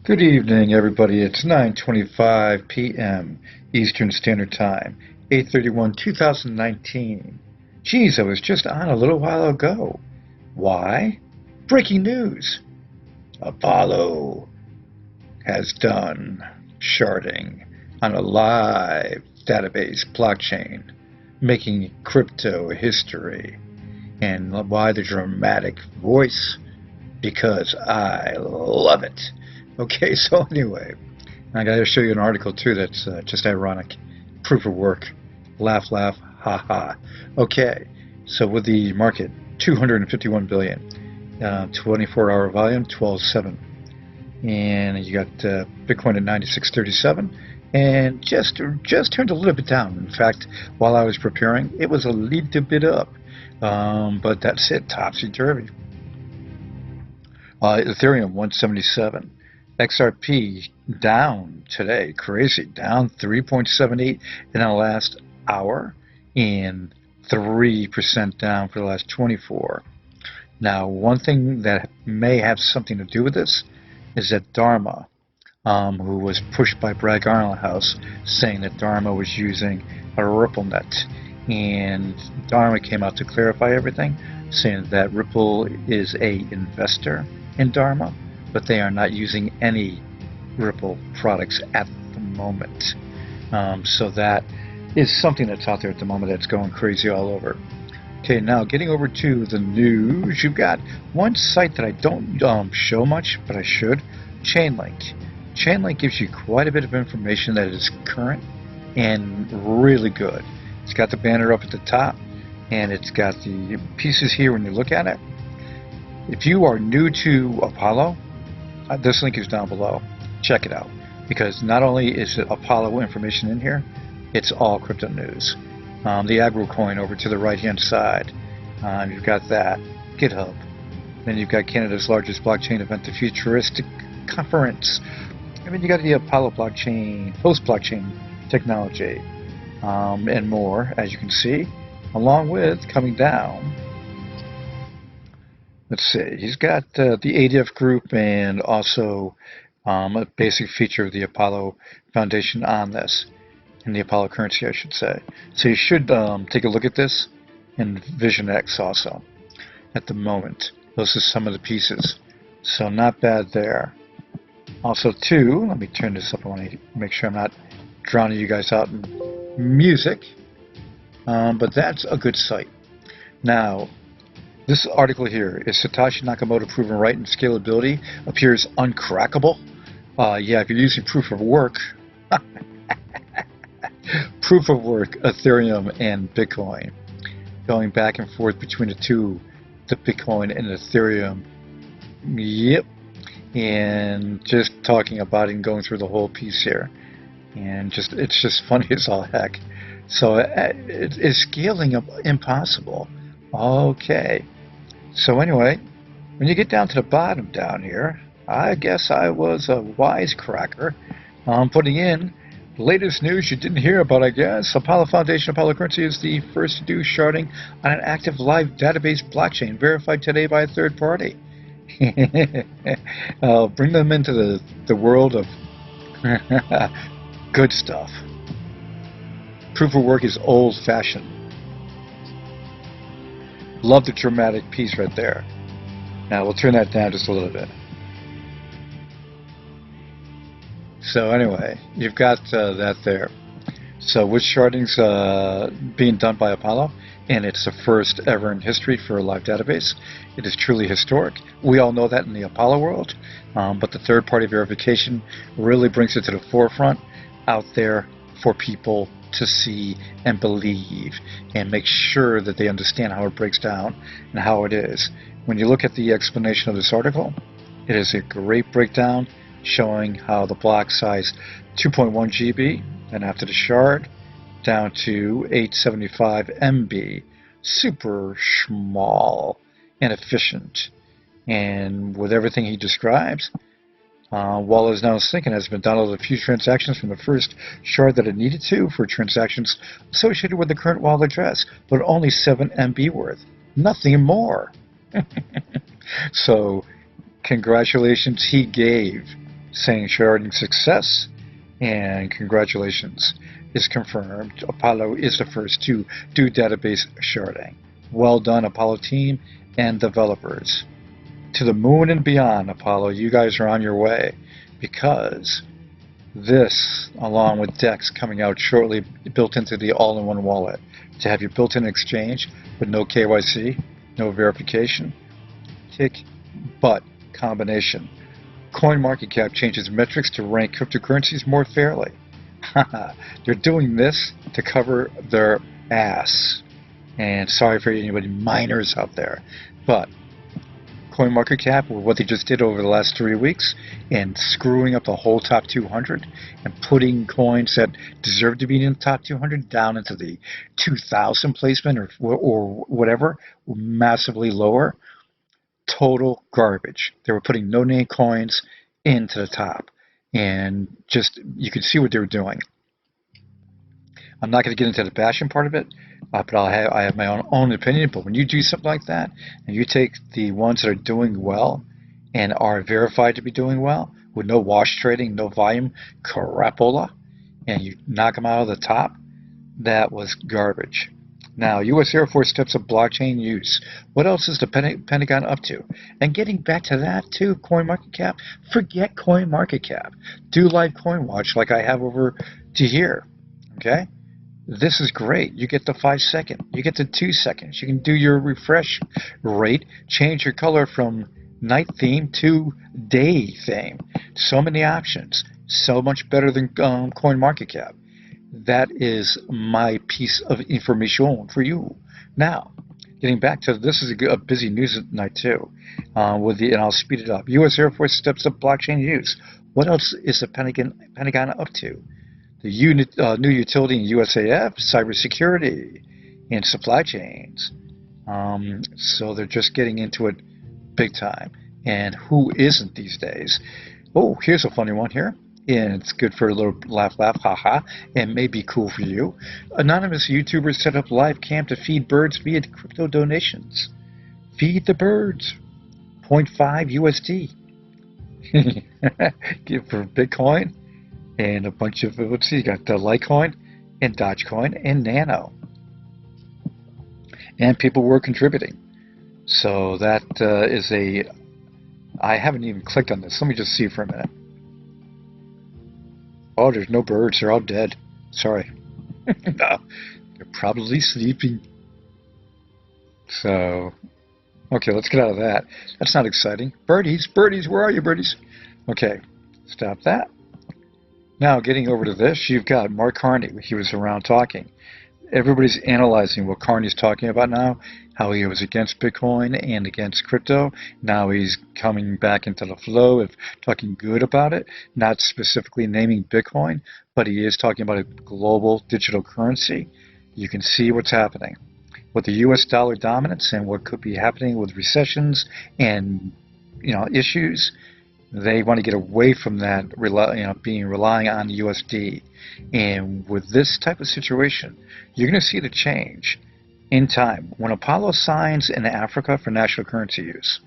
Good evening, everybody. It's 9:25 p.m. Eastern Standard Time, 8/31/2019. Geez, I was just on a little while ago. Why? Breaking news. Apollo has done sharding on a live database blockchain, making crypto history. And why the dramatic voice? Because I love it. Okay, so anyway, I got to show you an article too that's just ironic. Proof of work. Laugh, laugh, ha ha. Okay, so with the market, 251 billion, 24-hour volume, 12.7, and you got Bitcoin at 96.37, and just turned a little bit down. In fact, while I was preparing, it was a little bit up, but that's it, topsy-turvy. Ethereum 177. XRP down today, crazy, down 3.78 in the last hour and 3% down for the last 24. Now, one thing that may have something to do with this is that Dharma, who was pushed by Bragg House, saying that Dharma was using a Ripple net, and Dharma came out to clarify everything, saying that Ripple is a investor in Dharma, but they are not using any Ripple products at the moment. So that is something that's out there at the moment that's going crazy all over. Okay, now getting over to the news, you've got one site that I don't show much, but I should, CHAINLEAK. CHAINLEAK gives you quite a bit of information that is current and really good. It's got the banner up at the top, and it's got the pieces here when you look at it. If you are new to Apollo, this link is down below. Check it out, because not only is it Apollo information in here, it's all crypto news. The aggro coin over to the right hand side, you've got that. GitHub. Then you've got Canada's largest blockchain event, the Futuristic Conference. And then you got the Apollo blockchain, host blockchain technology, and more, as you can see, along with coming down. Let's see, he's got the ADF group and also a basic feature of the Apollo Foundation on this, and the Apollo currency, I should say. So you should take a look at this and Vision X also at the moment. Those are some of the pieces. So not bad there. Also, too, let me turn this up. I want to make sure I'm not drowning you guys out in music. But that's a good site. Now, this article here, is Satoshi Nakamoto proven right in scalability appears uncrackable? Yeah, if you're using proof of work, proof of work, Ethereum and Bitcoin, going back and forth between the two, the Bitcoin and Ethereum. Yep, and just talking about it and going through the whole piece here, and it's just funny as all heck. So it's scaling up impossible. Okay. So anyway, when you get down to the bottom down here, I guess I was a wisecracker. Putting in the latest news you didn't hear about, I guess. Apollo Foundation, Apollo Currency is the first to do sharding on an active live database blockchain verified today by a third party. Bring them into the world of good stuff. Proof of work is old-fashioned. Love the dramatic piece right there. Now we'll turn that down just a little bit. So anyway, you've got that there. So with sharding's being done by Apollo, and it's the first ever in history for a live database. It is truly historic. We all know that in the Apollo world, but the third-party verification really brings it to the forefront out there for people to see and believe, and make sure that they understand how it breaks down and how it is. When you look at the explanation of this article, it is a great breakdown showing how the block size 2.1 GB, and after the shard, down to 875 MB, super small and efficient. And with everything he describes, Wallet is now syncing has been downloaded a few transactions from the first shard that it needed to for transactions associated with the current wallet address, but only 7 MB worth. Nothing more. So, congratulations, he gave saying sharding success and congratulations is confirmed. Apollo is the first to do database sharding. Well done, Apollo team and developers. To the moon and beyond, Apollo, you guys are on your way, because this, along with DEX coming out shortly, built into the all-in-one wallet, to have your built-in exchange with no KYC, no verification, kick butt combination. CoinMarketCap changes metrics to rank cryptocurrencies more fairly. They're doing this to cover their ass. And sorry for anybody miners out there, but CoinMarketCap, with what they just did over the last 3 weeks, and screwing up the whole top 200 and putting coins that deserve to be in the top 200 down into the 2,000 placement or whatever, massively lower. Total garbage. They were putting no-name coins into the top, and just you could see what they were doing. I'm not going to get into the bashing part of it, but I have my own opinion. But when you do something like that, and you take the ones that are doing well and are verified to be doing well, with no wash trading, no volume, crapola, and you knock them out of the top, that was garbage. Now, U.S. Air Force steps up blockchain use. What else is the Pentagon up to? And getting back to that too, CoinMarketCap, forget CoinMarketCap. Do live coin watch like I have over to here, okay? This is great. You get the 5 second, you get the 2 seconds. You can do your refresh rate, change your color from night theme to day theme. So many options. So much better than CoinMarketCap. That is my piece of information for you. Now, getting back to this is a busy news night too. And I'll speed it up. U.S. Air Force steps up blockchain use. What else is the Pentagon up to? The new utility in USAF, cybersecurity, and supply chains. So they're just getting into it big time. And who isn't these days? Oh, here's a funny one here. And it's good for a little laugh, haha, and may be cool for you. Anonymous YouTubers set up live cam to feed birds via crypto donations. Feed the birds. 0.5 USD. Give for Bitcoin and a bunch of, let's see, you got the Litecoin and Dogecoin and Nano. And people were contributing. So that is I haven't even clicked on this. Let me just see for a minute. Oh, there's no birds. They're all dead. Sorry. No, they're probably sleeping. So, okay, let's get out of that. That's not exciting. Birdies, where are you, birdies? Okay, stop that. Now, getting over to this, you've got Mark Carney. He was around talking. Everybody's analyzing what Carney's talking about now, how he was against Bitcoin and against crypto. Now he's coming back into the flow of talking good about it, not specifically naming Bitcoin, but he is talking about a global digital currency. You can see what's happening with the U.S. dollar dominance and what could be happening with recessions and issues. They want to get away from that, relying on the USD. And with this type of situation, you're going to see the change in time. When Apollo signs in Africa for national currency use,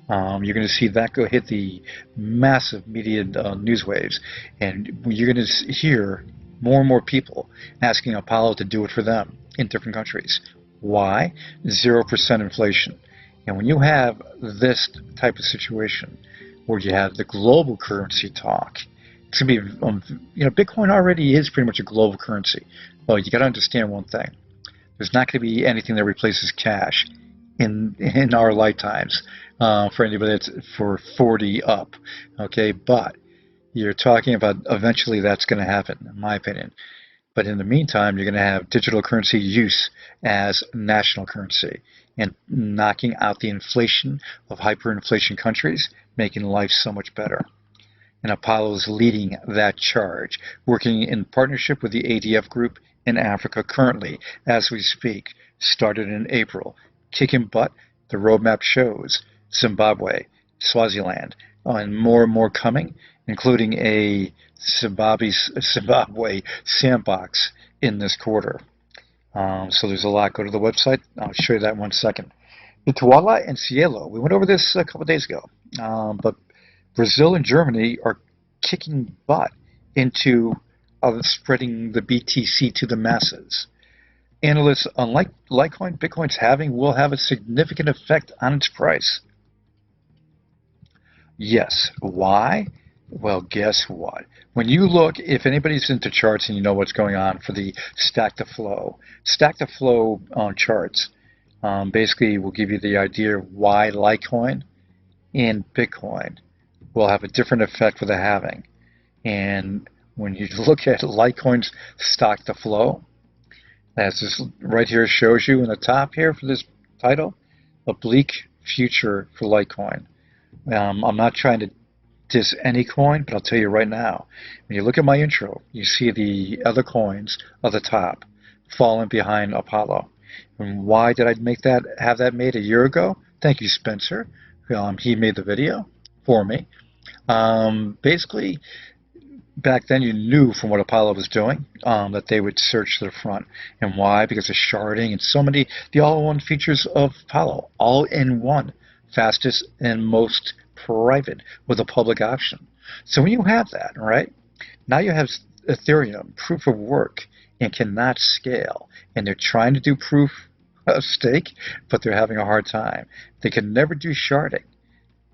you're going to see that go hit the massive media news waves. And you're going to hear more and more people asking Apollo to do it for them in different countries. Why? 0% inflation. And when you have this type of situation, where you have the global currency talk, it's going to be, Bitcoin already is pretty much a global currency. But you got to understand one thing. There's not going to be anything that replaces cash in our lifetimes for anybody that's for 40 up. Okay, but you're talking about eventually that's going to happen, in my opinion. But in the meantime, you're going to have digital currency use as national currency and knocking out the inflation of hyperinflation countries, making life so much better. And Apollo is leading that charge, working in partnership with the ADF group in Africa currently, as we speak, started in April. Kicking butt, the roadmap shows Zimbabwe, Swaziland, and more coming, including a Zimbabwe sandbox in this quarter. So there's a lot. Go to the website. I'll show you that in 1 second. Ituala and Cielo. We went over this a couple of days ago. But Brazil and Germany are kicking butt into spreading the BTC to the masses. Analysts, unlike Litecoin, Bitcoin's halving will have a significant effect on its price. Yes. Why? Well, guess what? When you look, if anybody's into charts and you know what's going on for the stack to flow on charts basically will give you the idea of why Litecoin and Bitcoin will have a different effect for the halving. And when you look at Litecoin's stock to flow, as this right here shows you in the top here for this title, a bleak future for Litecoin. I'm not trying to diss any coin, but I'll tell you right now, when you look at my intro, you see the other coins at the top falling behind Apollo. And why did I have that made a year ago? Thank you, Spencer. He made the video for me. Basically, back then you knew from what Apollo was doing that they would search to the front. And why? Because of sharding and so many, the all-in-one features of Apollo, all in one, fastest and most private with a public option. So when you have that, right, now you have Ethereum, proof of work, and cannot scale. And they're trying to do proof of stake, but they're having a hard time. They can never do sharding.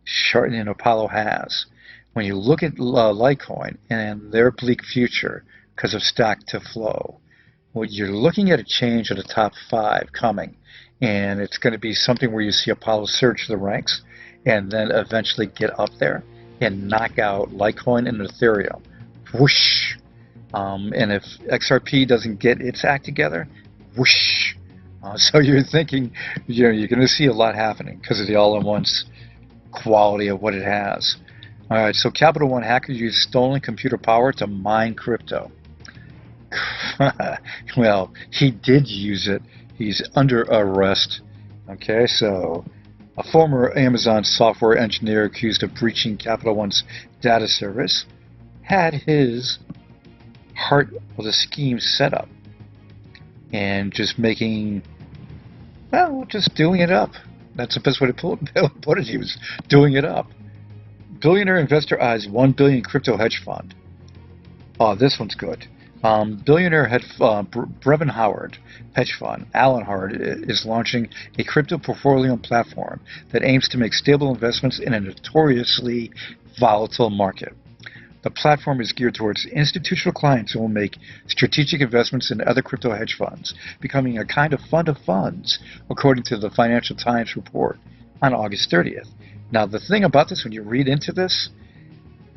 Sharding and Apollo has. When you look at Litecoin and their bleak future because of stack to flow, well, you're looking at a change of the top 5 coming. And it's going to be something where you see Apollo surge the ranks and then eventually get up there and knock out Litecoin and Ethereum. Whoosh! And if XRP doesn't get its act together, whoosh! So you're thinking, you're going to see a lot happening because of the all-in-one quality of what it has. All right, so Capital One hackers used stolen computer power to mine crypto. Well, he did use it. He's under arrest. Okay, so a former Amazon software engineer accused of breaching Capital One's data service had his heart of the scheme set up and just making, well, just doing it up. That's the best way to put it. He was doing it up. Billionaire investor eyes $1 billion crypto hedge fund. Oh, this one's good. Billionaire Brevin Howard hedge fund, Alan Howard, is launching a crypto portfolio platform that aims to make stable investments in a notoriously volatile market. The platform is geared towards institutional clients who will make strategic investments in other crypto hedge funds, becoming a kind of fund of funds, according to the Financial Times report on August 30th. Now, the thing about this, when you read into this,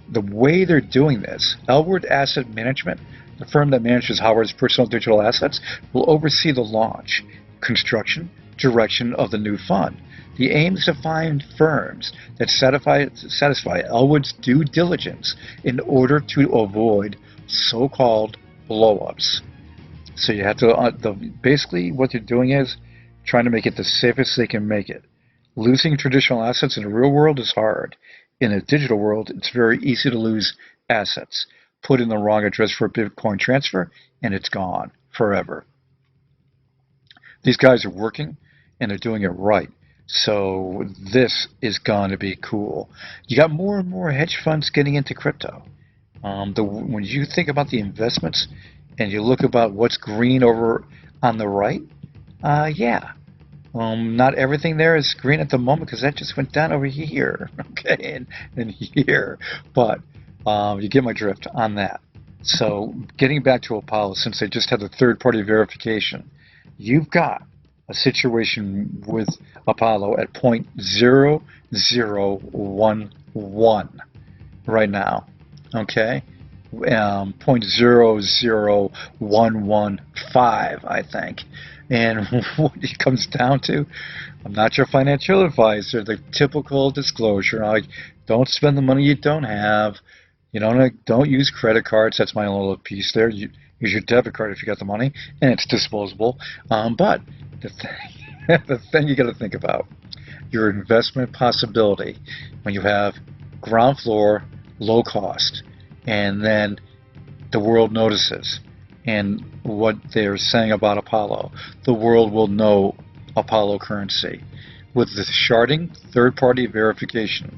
the way they're doing this, Elwood Asset Management, the firm that manages Howard's personal digital assets, will oversee the launch, construction, direction of the new fund. The aim is to find firms that satisfy Elwood's due diligence in order to avoid so-called blow-ups. So you have to, basically what they're doing is trying to make it the safest they can make it. Losing traditional assets in the real world is hard. In a digital world, it's very easy to lose assets. Put in the wrong address for a Bitcoin transfer, and it's gone forever. These guys are working, and they're doing it right. So this is going to be cool. You got more and more hedge funds getting into crypto. When you think about the investments, and you look about what's green over on the right, yeah. Not everything there is green at the moment because that just went down over here, okay, and here. But you get my drift on that. So getting back to Apollo, since they just had the third-party verification, you've got a situation with Apollo at 0.0011 right now, okay? 0.00115, I think. And what it comes down to, I'm not your financial advisor, the typical disclosure, like, don't spend the money you don't have, don't use credit cards, that's my own little piece there, use your debit card if you got the money, and it's disposable, but the thing you got to think about, your investment possibility, when you have ground floor, low cost, and then the world notices, and what they're saying about Apollo, the world will know Apollo currency. With the sharding, third-party verification,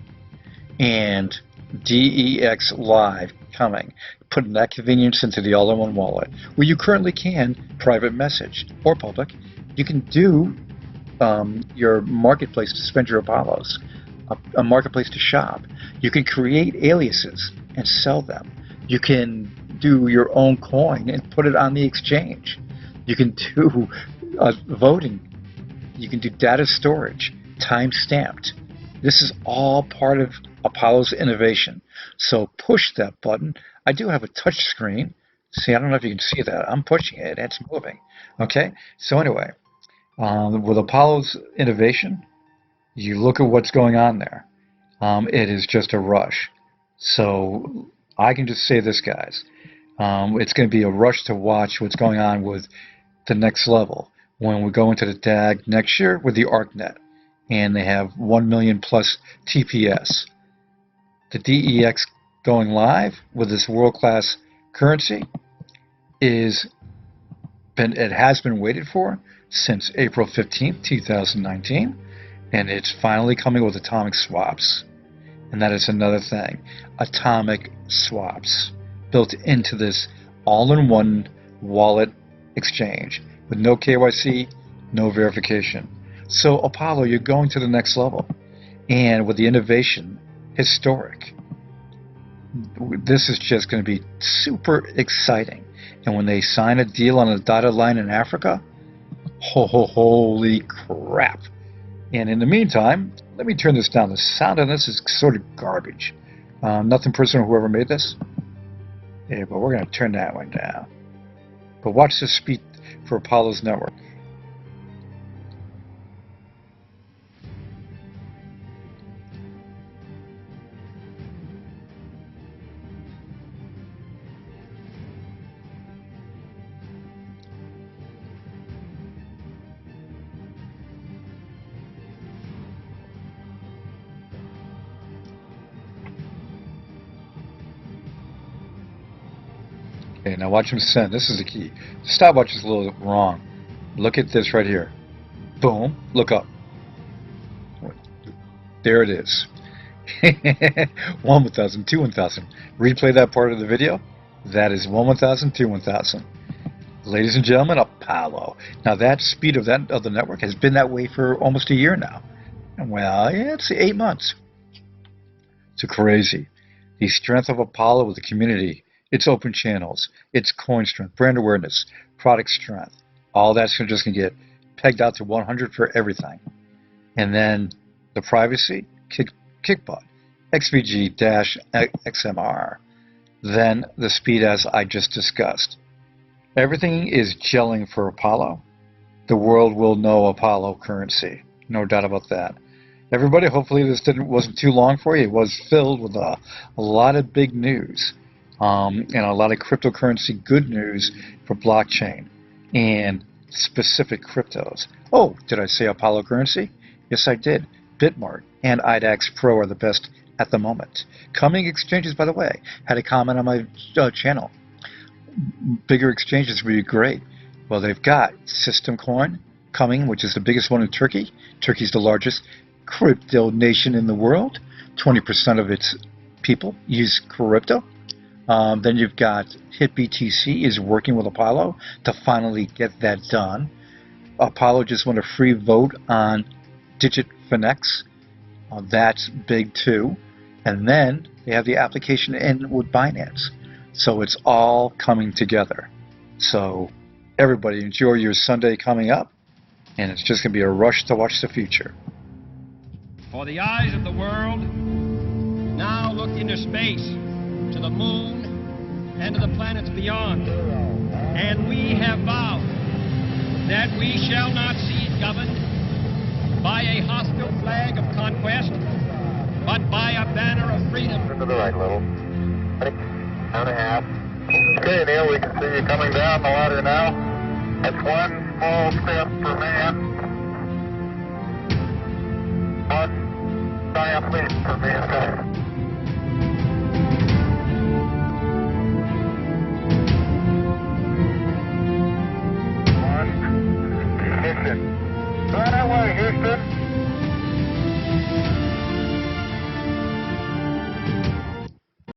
and DEX Live coming, putting that convenience into the all-in-one wallet, where you currently can private message or public. You can do your marketplace to spend your Apollos, a marketplace to shop. You can create aliases and sell them. You can do your own coin and put it on the exchange. You can do voting. You can do data storage, time stamped. This is all part of Apollo's innovation. So push that button. I do have a touch screen. See, I don't know if you can see that. I'm pushing it. It's moving. Okay? So anyway, with Apollo's innovation, you look at what's going on there. It is just a rush. So I can just say this, guys. It's going to be a rush to watch what's going on with the next level when we go into the DAG next year with the ARKNET. And they have 1 million plus TPS. The DEX going live with this world-class currency it has been waited for since April 15th, 2019, and it's finally coming with atomic swaps. And that is another thing. Atomic swaps built into this all-in-one wallet exchange with no KYC, no verification. So Apollo, you're going to the next level. And with the innovation, historic. This is just going to be super exciting. And when they sign a deal on a dotted line in Africa, holy crap. And in the meantime, let me turn this down. The sound on this is sort of garbage. Nothing personal, whoever made this. Yeah, but we're going to turn that one down. But watch this speed for Apollo's network. Okay, now watch him send. This is the key. The stopwatch is a little wrong. Look at this right here. Boom. Look up. There it is. 1,000, 2 1,000. Replay that part of the video. That is 1,000, 2 1,000. Ladies and gentlemen, Apollo. Now that speed of the network has been that way for almost a year now. Well, yeah, it's 8 months. It's crazy. The strength of Apollo with the community. Its open channels, its coin strength, brand awareness, product strength, all that's just going to get pegged out to 100 for everything. And then the privacy, kickbot, XVG-XMR, then the speed as I just discussed. Everything is gelling for Apollo. The world will know Apollo currency, no doubt about that. Everybody, hopefully this wasn't too long for you. It was filled with a lot of big news. And a lot of cryptocurrency good news for blockchain and specific cryptos. Oh, did I say Apollo currency? Yes, I did. Bitmart and IDAX Pro are the best at the moment. Coming exchanges, by the way, had a comment on my channel. Bigger exchanges would be great. Well, they've got System Coin coming, which is the biggest one in Turkey. Turkey's the largest crypto nation in the world. 20% of its people use crypto. Then you've got HitBTC is working with Apollo to finally get that done. Apollo just won a free vote on DigitFinex. That's big too. And then they have the application in with Binance. So it's all coming together. So everybody enjoy your Sunday coming up. And it's just going to be a rush to watch the future. For the eyes of the world now look into space, to the moon, and to the planets beyond. And we have vowed that we shall not see it governed by a hostile flag of conquest, but by a banner of freedom. To the right, level. 9.5. Okay, Neil, we can see you coming down the ladder now. That's one small step for man, one giant leap for mankind.